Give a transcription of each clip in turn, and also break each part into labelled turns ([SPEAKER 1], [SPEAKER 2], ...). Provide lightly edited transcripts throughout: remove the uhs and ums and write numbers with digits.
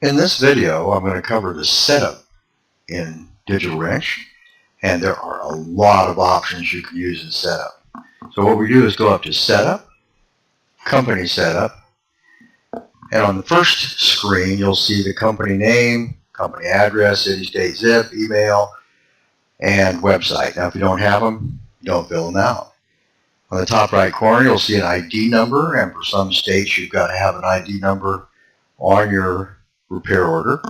[SPEAKER 1] In this video, I'm going to cover the setup in Digital Wrench, and there are a lot of options you can use in setup. So what we do is go up to Setup, Company Setup, and on the first screen you'll see the company name, company address, city, state, zip, email, and website. Now if you don't have them, don't fill them out. On the top right corner you'll see an ID number, and for some states you've got to have an ID number on your repair order.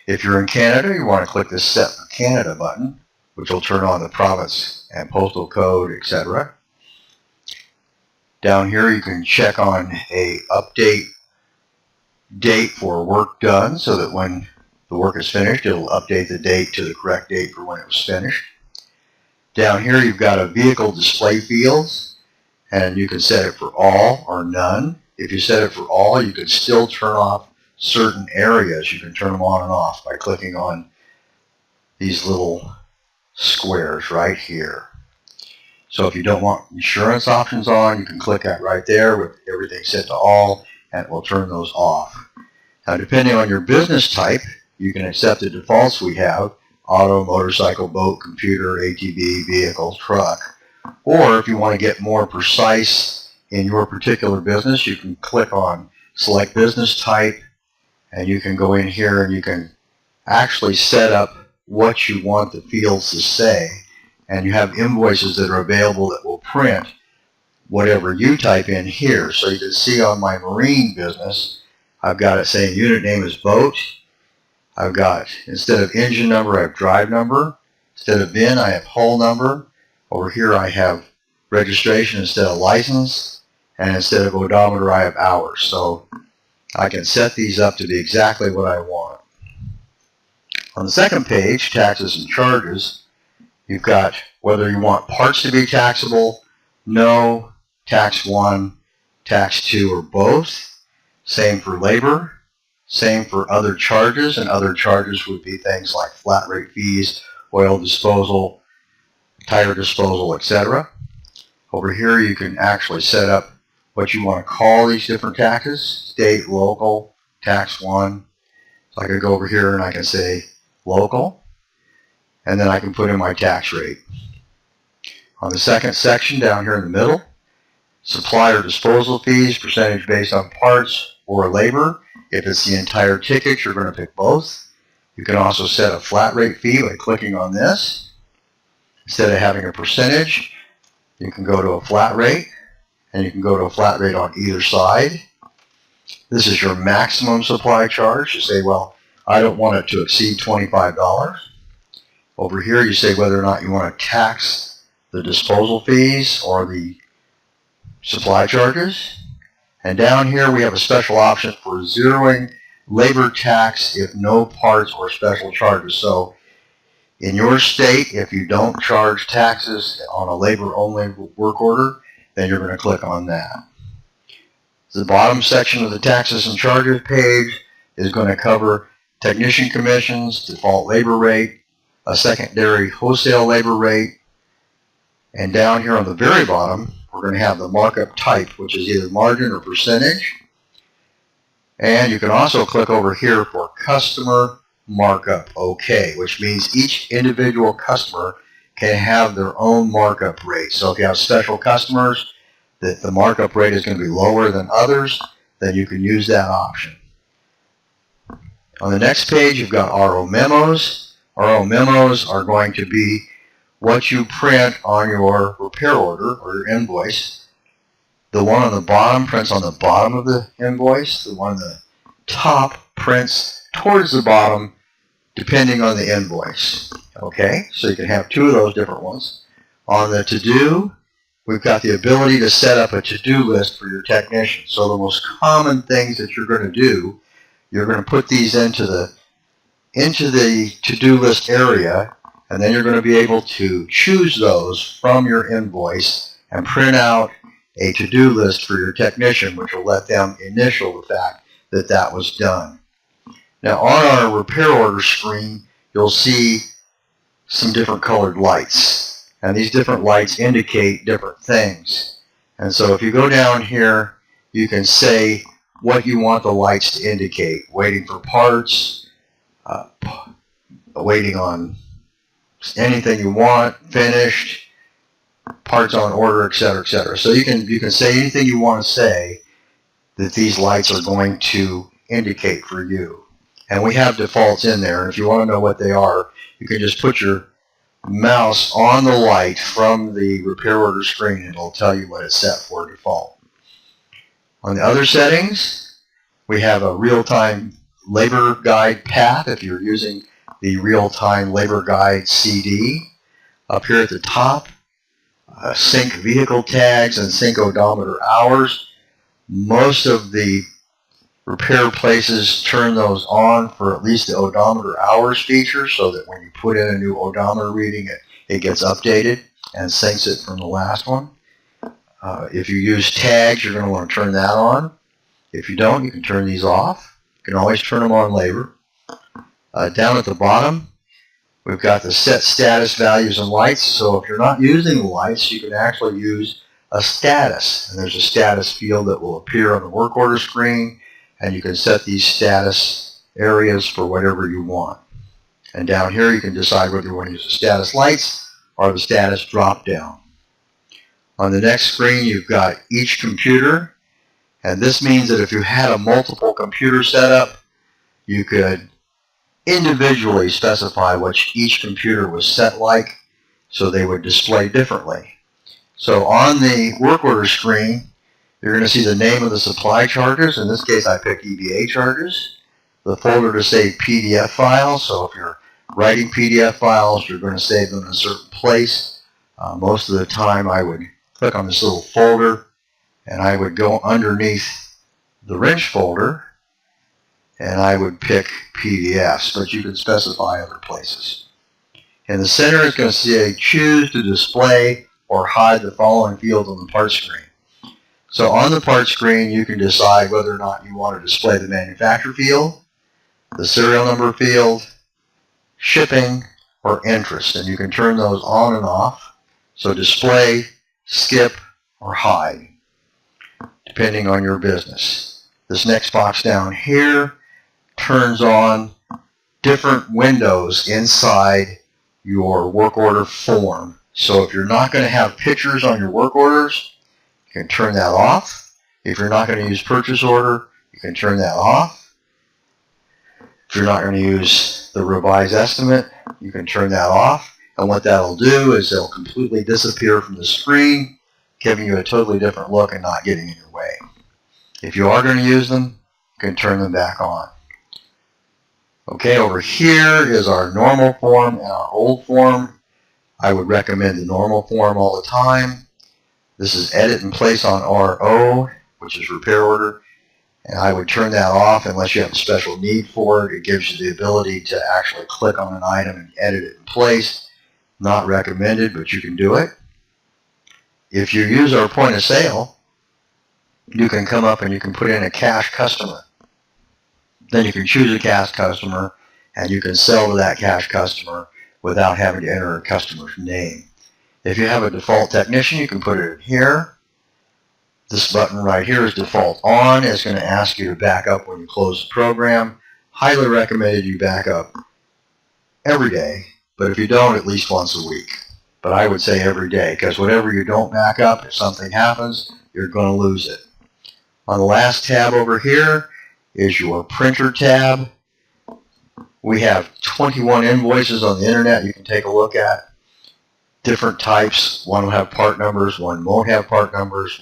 [SPEAKER 1] If you're in Canada, you want to click the Set for Canada button, which will turn on the province and postal code, etc. Down here you can check on a update date for work done, so that when the work is finished, it'll update the date to the correct date for when it was finished. Down here you've got a vehicle display fields, and you can set it for all or none. If you set it for all, you can still turn off certain areas. You can turn them on and off by clicking on these little squares right here. So if you don't want insurance options on, you can click that right there with everything set to all, and it will turn those off. Now depending on your business type, you can accept the defaults we have: auto, motorcycle, boat, computer, ATV, vehicle, truck. Or if you want to get more precise in your particular business, you can click on select business type, and you can go in here and you can actually set up what you want the fields to say, and you have invoices that are available that will print whatever you type in here. So you can see on my marine business, I've got it saying unit name is boat. I've got, instead of engine number, I have drive number. Instead of VIN, I have hull number. Over here I have registration instead of license, and instead of odometer I have hours. So I can set these up to be exactly what I want. On the second page, taxes and charges, you've got whether you want parts to be taxable, no, tax 1, tax 2, or both. Same for labor. Same for other charges, and other charges would be things like flat rate fees, oil disposal, tire disposal, etc. Over here you can actually set up what you want to call these different taxes: state, local, tax 1. So I could go over here and I can say local, and then I can put in my tax rate. On the second section down here in the middle, supplier disposal fees, percentage based on parts or labor. If it's the entire ticket, you're going to pick both. You can also set a flat rate fee by clicking on this. Instead of having a percentage, you can go to a flat rate, and you can go to a flat rate on either side. This is your maximum supply charge. You say, well, I don't want it to exceed $25. Over here you say whether or not you want to tax the disposal fees or the supply charges. And down here we have a special option for zeroing labor tax if no parts or special charges. So in your state, if you don't charge taxes on a labor-only work order, then you're going to click on that. The bottom section of the taxes and charges page is going to cover technician commissions, default labor rate, a secondary wholesale labor rate, and down here on the very bottom we're going to have the markup type, which is either margin or percentage. And you can also click over here for customer markup OK, which means each individual customer can have their own markup rate. So if you have special customers that the markup rate is going to be lower than others, then you can use that option. On the next page you've got RO memos. RO memos are going to be what you print on your repair order or your invoice. The one on the bottom prints on the bottom of the invoice. The one on the top prints towards the bottom depending on the invoice. Okay, so you can have two of those different ones. On the to-do, we've got the ability to set up a to-do list for your technician. So the most common things that you're going to do, you're going to put these into the to-do list area, and then you're going to be able to choose those from your invoice and print out a to-do list for your technician, which will let them initial the fact that that was done. Now on our repair order screen, you'll see some different colored lights, and these different lights indicate different things. And so if you go down here, you can say what you want the lights to indicate. Waiting for parts, waiting on anything you want, finished, parts on order, etc., etc. So you can say anything you want to say that these lights are going to indicate for you. And we have defaults in there. If you want to know what they are, you can just put your mouse on the light from the repair order screen and it'll tell you what it's set for default. On the other settings, we have a real-time labor guide path if you're using the real-time labor guide CD. Up here at the top, sync vehicle tags and sync odometer hours. Most of the repair places turn those on for at least the odometer hours feature so that when you put in a new odometer reading, it gets updated and syncs it from the last one. If you use tags, you're going to want to turn that on. If you don't, you can turn these off. You can always turn them on later. Down at the bottom, we've got the set status values and lights. So if you're not using the lights, you can actually use a status. And there's a status field that will appear on the work order screen. And you can set these status areas for whatever you want. And down here, you can decide whether you want to use the status lights or the status drop down. On the next screen, you've got each computer. And this means that if you had a multiple computer setup, you could individually specify what each computer was set like so they would display differently. So on the work order screen, you're going to see the name of the supply charges. In this case, I picked EVA charges. The folder to save PDF files. So if you're writing PDF files, you're going to save them in a certain place. Most of the time, I would click on this little folder, and I would go underneath the wrench folder, and I would pick PDFs, but you can specify other places. In the center, it's going to say choose to display or hide the following fields on the part screen. So on the part screen, you can decide whether or not you want to display the manufacturer field, the serial number field, shipping, or interest. And you can turn those on and off. So display, skip, or hide, depending on your business. This next box down here turns on different windows inside your work order form. So if you're not going to have pictures on your work orders, you can turn that off. If you're not going to use purchase order, you can turn that off. If you're not going to use the revised estimate, you can turn that off. And what that'll do is it'll completely disappear from the screen, giving you a totally different look and not getting in your way. If you are going to use them, you can turn them back on. Okay, over here is our normal form and our old form. I would recommend the normal form all the time. This is edit and place on RO, which is repair order. And I would turn that off unless you have a special need for it. It gives you the ability to actually click on an item and edit it in place. Not recommended, but you can do it. If you use our point of sale, you can come up and you can put in a cash customer. Then you can choose a cash customer and you can sell to that cash customer without having to enter a customer's name. If you have a default technician, you can put it in here. This button right here is default on. It's going to ask you to back up when you close the program. Highly recommended you back up every day, but if you don't, at least once a week. But I would say every day, because whenever you don't back up, if something happens, you're going to lose it. On the last tab over here is your printer tab. We have 21 invoices on the internet you can take a look at. Different types. One will have part numbers, one won't have part numbers,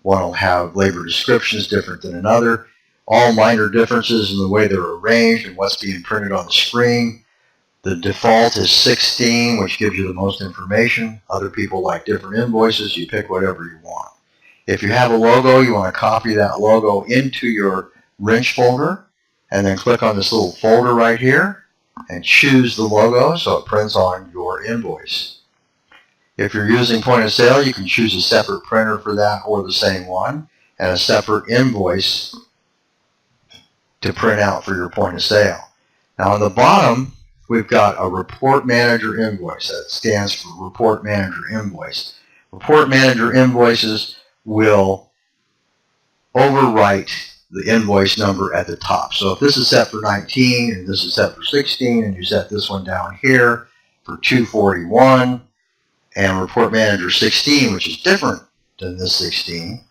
[SPEAKER 1] one will have labor descriptions different than another. All minor differences in the way they're arranged and what's being printed on the screen. The default is 16, which gives you the most information. Other people like different invoices. You pick whatever you want. If you have a logo, you want to copy that logo into your wrench folder and then click on this little folder right here and choose the logo so it prints on your invoice. If you're using point of sale, you can choose a separate printer for that or the same one and a separate invoice to print out for your point of sale. Now on the bottom, we've got a report manager invoice. That stands for report manager invoice. Report manager invoices will overwrite the invoice number at the top. So if this is set for 19 and this is set for 16 and you set this one down here for 241 and report manager 16, which is different than this 16,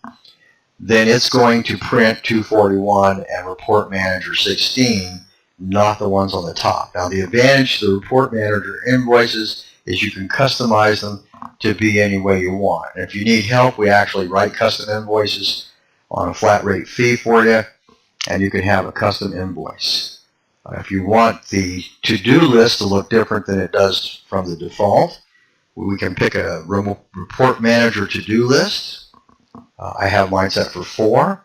[SPEAKER 1] then it's going to print 241 and report manager 16, not the ones on the top. Now the advantage to the report manager invoices is you can customize them to be any way you want. And if you need help, we actually write custom invoices on a flat rate fee for you, and you can have a custom invoice. If you want the to-do list to look different than it does from the default, we can pick a report manager to-do list. I have mine set for 4,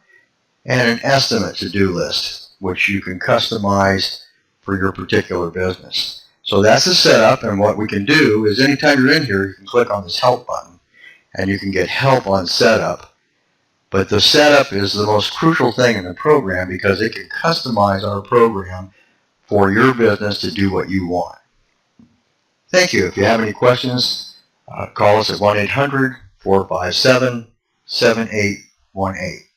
[SPEAKER 1] and an estimate to-do list, which you can customize for your particular business. So that's the setup, and what we can do is anytime you're in here, you can click on this help button, and you can get help on setup. But the setup is the most crucial thing in the program because it can customize our program for your business to do what you want. Thank you. If you have any questions, call us at 1-800-457-7818.